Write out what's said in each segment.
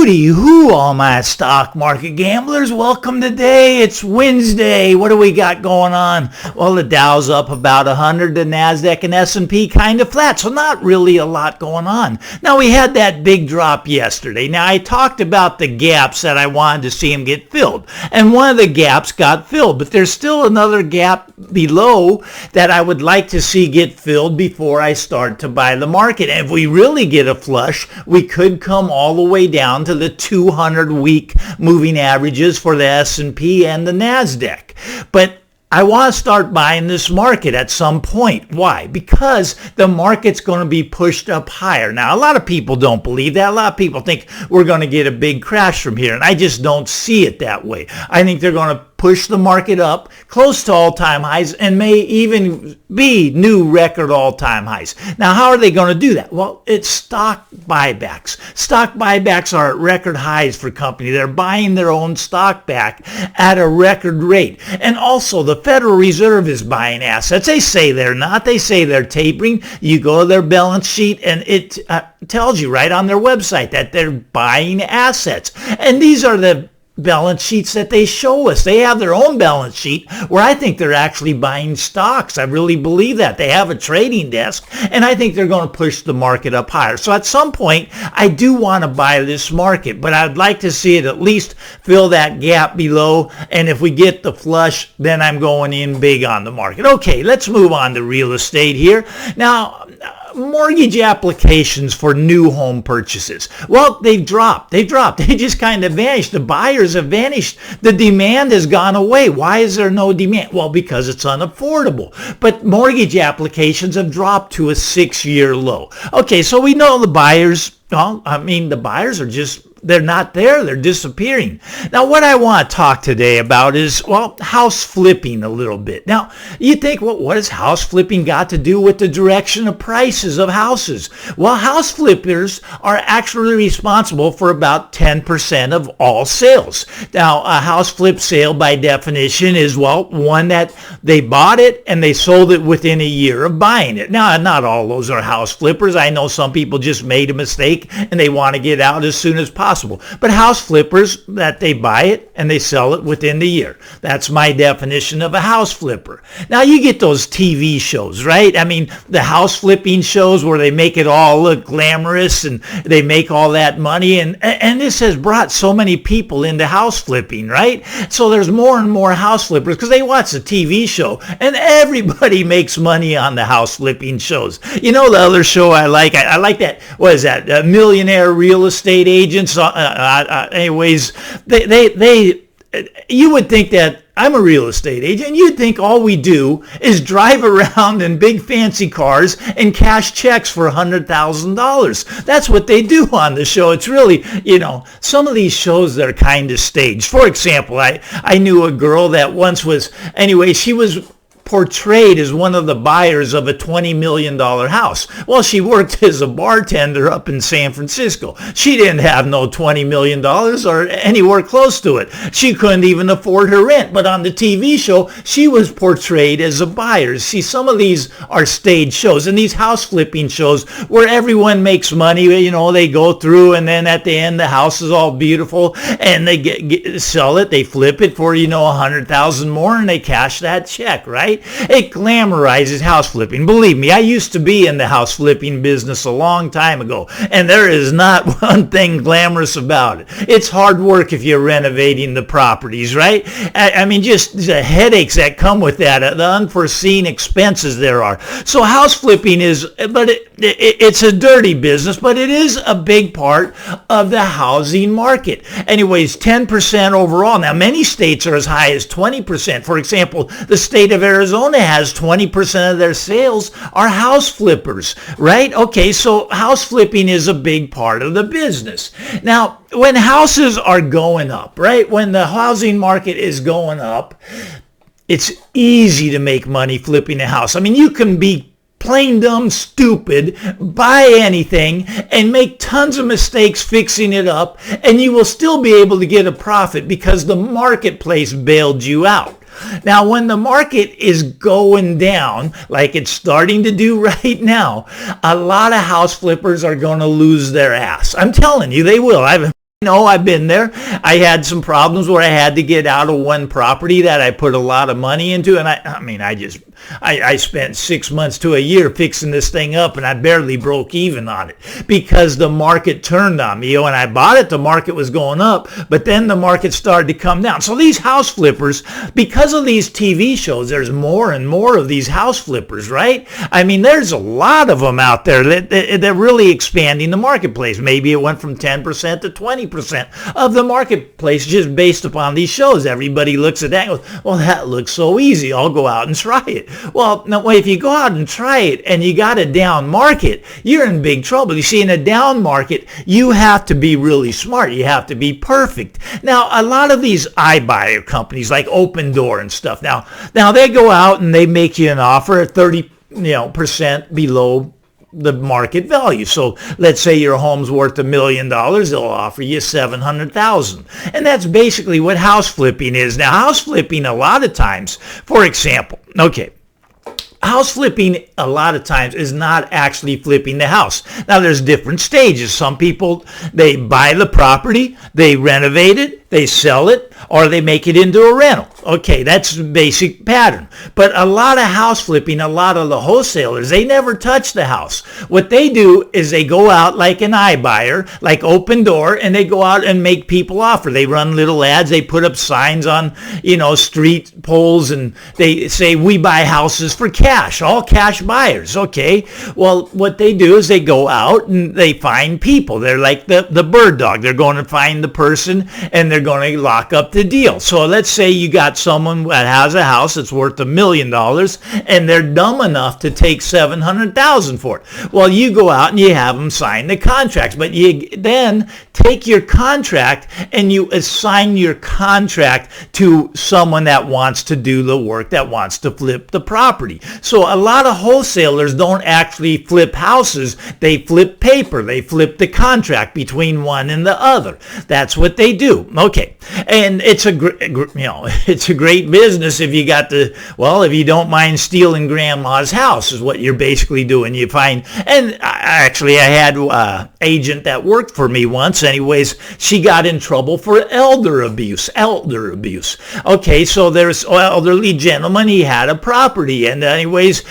Hooty hoo, all my stock market gamblers. Welcome today. It's Wednesday. What do we got going on? Well, the Dow's up about 100, the NASDAQ and S&P kind of flat, so not really a lot going on. Now, we had that big drop yesterday. Now, I talked about the gaps that I wanted to see them get filled, and one of the gaps got filled, but there's still another gap below that I would like to see get filled before I start to buy the market. And if we really get a flush, we could come all the way down to the 200-week moving averages for the S&P and the NASDAQ. But I want to start buying this market at some point. Why? Because the market's going to be pushed up higher. Now, a lot of people don't believe that. A lot of people think we're going to get a big crash from here, and I just don't see it that way. I think they're going to push the market up close to all-time highs and may even be new record all-time highs. Now, how are they going to do that? Well, it's stock buybacks. Stock buybacks are at record highs for companies. They're buying their own stock back at a record rate. And also, the Federal Reserve is buying assets. They say they're not. They say they're tapering. You go to their balance sheet, and it tells you right on their website that they're buying assets. And these are the balance sheets that they show us. They have their own balance sheet where I think they're actually buying stocks. I really believe that. They have a trading desk, and I think they're going to push the market up higher. So at some point, I do want to buy this market, but I'd like to see it at least fill that gap below, and if we get the flush, then I'm going in big on the market. Okay, let's move on to real estate here. Now, mortgage applications for new home purchases. Well, they've dropped. They just kind of vanished. The buyers have vanished. The demand has gone away. Why is there no demand? Well, because it's unaffordable. But mortgage applications have dropped to a 6-year low. Okay, so we know the buyers, the buyers are just, they're not there. They're disappearing. Now, what I want to talk today about is, house flipping a little bit. Now, you think, what has house flipping got to do with the direction of prices of houses? Well, house flippers are actually responsible for about 10% of all sales. Now, a house flip sale, by definition, is, one that they bought it and they sold it within a year of buying it. Now, not all those are house flippers. I know some people just made a mistake and they want to get out as soon as possible. But house flippers, that they buy it and they sell it within the year. That's my definition of a house flipper. Now, you get those TV shows, right? I mean, the house flipping shows where they make it all look glamorous and they make all that money. And this has brought so many people into house flipping, right? So there's more and more house flippers because they watch the TV show and everybody makes money on the house flipping shows. You know, the other show I like that, what is that? Millionaire Real Estate Agents. Anyways, you would think that I'm a real estate agent, and you'd think all we do is drive around in big fancy cars and cash checks for $100,000. That's what they do on the show. It's really, some of these shows that are kind of staged. For example, I knew a girl that once she was portrayed as one of the buyers of a $20 million house. Well, she worked as a bartender up in San Francisco. She didn't have no $20 million or anywhere close to it. She couldn't even afford her rent. But on the TV show, she was portrayed as a buyer. See, some of these are stage shows, and these house flipping shows where everyone makes money, they go through, and then at the end, the house is all beautiful, and they sell it, they flip it for, $100,000 more, and they cash that check, right? It glamorizes house flipping. Believe me, I used to be in the house flipping business a long time ago, and there is not one thing glamorous about it. It's hard work if you're renovating the properties, right? I mean, just the headaches that come with that, the unforeseen expenses there are. So house flipping it's a dirty business, but it is a big part of the housing market. Anyways, 10% overall. Now, many states are as high as 20%. For example, the state of Arizona has 20% of their sales are house flippers, right? Okay, so house flipping is a big part of the business. Now, when houses are going up, right? When the housing market is going up, it's easy to make money flipping a house. I mean, you can be plain dumb stupid, buy anything and make tons of mistakes fixing it up, and you will still be able to get a profit because the marketplace bailed you out. Now, when the market is going down, like it's starting to do right now, a lot of house flippers are going to lose their ass. I'm telling you, they will. No, I've been there. I had some problems where I had to get out of one property that I put a lot of money into, and I spent 6 months to a year fixing this thing up, and I barely broke even on it because the market turned on me. When I bought it, the market was going up, but then the market started to come down. So these house flippers, because of these TV shows, there's more and more of these house flippers, right? I mean, there's a lot of them out there that really expanding the marketplace. Maybe it went from 10% to 20% of the marketplace just based upon these shows. Everybody looks at that and goes, well, that looks so easy. I'll go out and try it. Well, no, if you go out and try it and you got a down market, you're in big trouble. You see, in a down market, you have to be really smart. You have to be perfect. Now, a lot of these iBuyer companies like Open Door and stuff, now they go out and they make you an offer at 30% below the market value. So let's say your home's worth $1 million, they'll offer you $700,000. And that's basically what house flipping is. Now, house flipping a lot of times, for example, house flipping a lot of times is not actually flipping the house. Now, there's different stages. Some people, they buy the property, they renovate it, they sell it, or they make it into a rental. Okay, that's the basic pattern. But a lot of house flipping, a lot of the wholesalers, they never touch the house. What they do is they go out like an iBuyer, like Open Door, and they go out and make people offer. They run little ads. They put up signs on, street poles, and they say, we buy houses for cash, all cash buyers. Okay, well, what they do is they go out and they find people. They're like the bird dog. They're going to find the person, and they're going to lock up the deal. So let's say you got someone that has a house that's worth $1 million, and they're dumb enough to take $700,000 for it. Well, you go out and you have them sign the contracts, but you then take your contract and you assign your contract to someone that wants to do the work, that wants to flip the property. So a lot of wholesalers don't actually flip houses. They flip paper. They flip the contract between one and the other. That's what they do. Okay, and it's a great business if you got if you don't mind stealing grandma's house is what you're basically doing. You find, and actually I had an agent that worked for me once. Anyways, she got in trouble for elder abuse. Okay, so there's an elderly gentleman. He had a property, and anyways,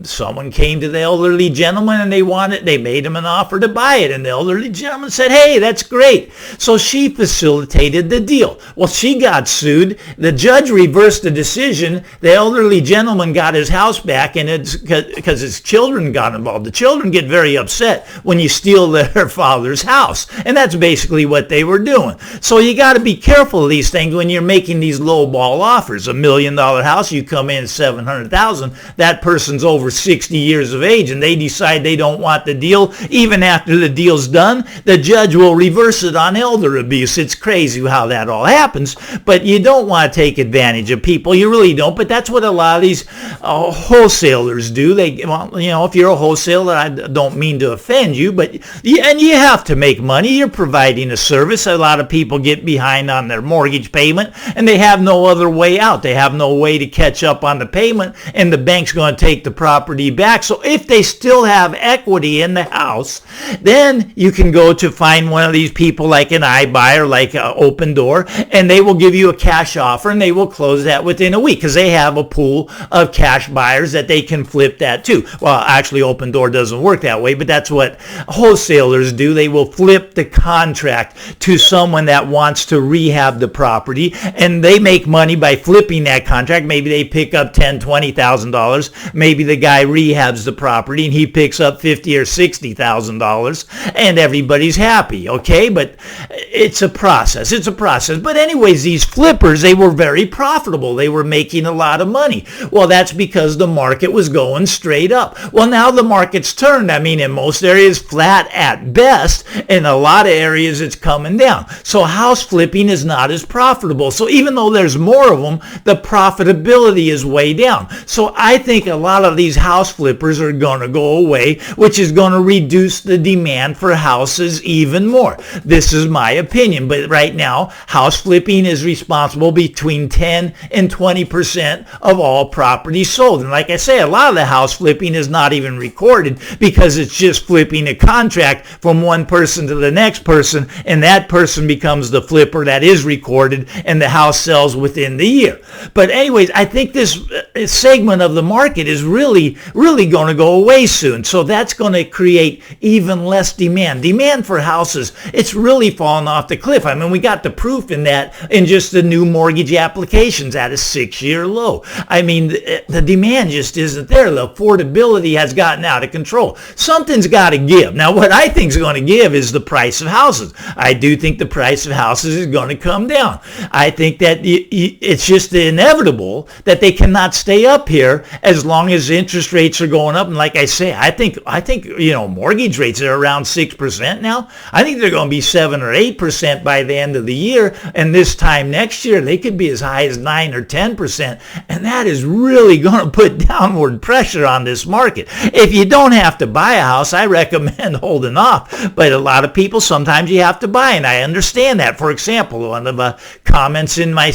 someone came to the elderly gentleman and they made him an offer to buy it, and the elderly gentleman said, hey, that's great. So she facilitated the deal. Well, she got sued. The judge reversed the decision. The elderly gentleman got his house back, and it's because his children got involved. The children get very upset when you steal their father's house, and that's basically what they were doing. So you got to be careful of these things when you're making these low ball offers. $1 million house, you come in $700,000. That person's over 60 years of age, and they decide they don't want the deal. Even after the deal's done, the judge will reverse it on elder abuse. It's crazy how that all happens, but you don't want to take advantage of people. You really don't, but that's what a lot of these wholesalers do. If you're a wholesaler, I don't mean to offend you, but you have to make money. You're providing a service. A lot of people get behind on their mortgage payment, and they have no other way out. They have no way to catch up on the payment, and the bank's going to take the property back. So if they still have equity in the house, then you can go to find one of these people like an iBuyer, like Open Door, and they will give you a cash offer, and they will close that within a week because they have a pool of cash buyers that they can flip that to. Well, actually, Open Door doesn't work that way, but that's what wholesalers do. They will flip the contract to someone that wants to rehab the property, and they make money by flipping that contract. Maybe they pick up $10,000, $20,000. Maybe the guy rehabs the property and he picks up $50,000 or $60,000, and everybody's happy. Okay, but it's a process. But anyways, these flippers, they were very profitable. They were making a lot of money. Well, that's because the market was going straight up. Well, now the market's turned. I mean, in most areas, flat at best. In a lot of areas, it's coming down. So house flipping is not as profitable. So even though there's more of them, the profitability is way down. So I think a lot of these house flippers are going to go away, which is going to reduce the demand for houses even more. This is my opinion. But right now, house flipping is responsible between 10 and 20% of all properties sold. And like I say, a lot of the house flipping is not even recorded because it's just flipping a contract from one person to the next person, and that person becomes the flipper that is recorded, and the house sells within the year. But anyways, I think this segment of the market is really going to go away soon. So that's going to create even less demand. Demand for houses, it's really fallen off the cliff. I mean, we got the proof in that in just the new mortgage applications at a 6-year low. I mean, the demand just isn't there. The affordability has gotten out of control. Something's got to give. Now, what I think is going to give is the price of houses. I do think the price of houses is going to come down. I think that it's just inevitable that they cannot stay up here as long as interest rates are going up. And like I say, I think mortgage rates are around 6% now. I think they're going to be 7 or 8% by the end of the year. And this time next year, they could be as high as 9 or 10%. And that is really going to put downward pressure on this market. If you don't have to buy a house, I recommend holding off. But a lot of people, sometimes you have to buy, and I understand that. For example, one of the comments in my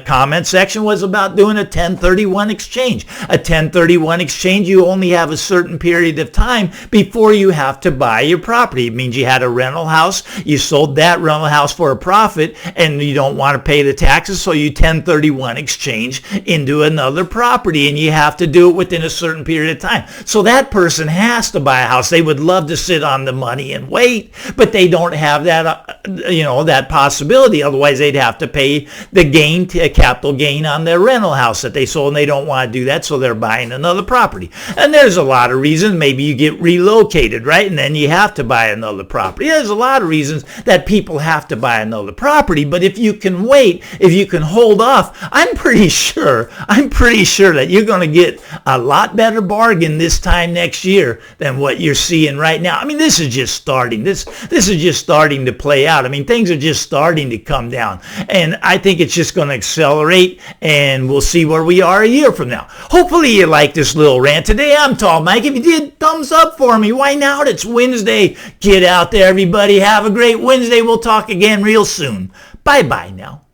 comment section was about doing a 1031 exchange. A 1031 exchange, you only have a certain period of time before you have to buy your property. It means you had a rental house, you sold that rental house for a profit, and you don't want to pay the taxes, so you 1031 exchange into another property, and you have to do it within a certain period of time. So that person has to buy a house. They would love to sit on the money and wait, but they don't have that, that possibility. Otherwise, they'd have to pay the capital gain on their rental house that they sold, and they don't want to do that, so they're buying another property. And there's a lot of reasons. Maybe you get relocated, right? And then you have to buy another property. There's a lot of reasons that people have to buy another property. But if you can wait, if you can hold off, I'm pretty sure that you're going to get a lot better bargain this time next year than what you're seeing right now. I mean, this is just starting. This is just starting to play out. I mean, things are just starting to come down. And I think it's just going to accelerate, and we'll see where we are a year from now. Hopefully you like this little rant today. I'm Tall Mike. If you did, thumbs up for me. Why not? It's Wednesday. Get out there, everybody. Have a great Wednesday. We'll talk again real soon. Bye-bye now.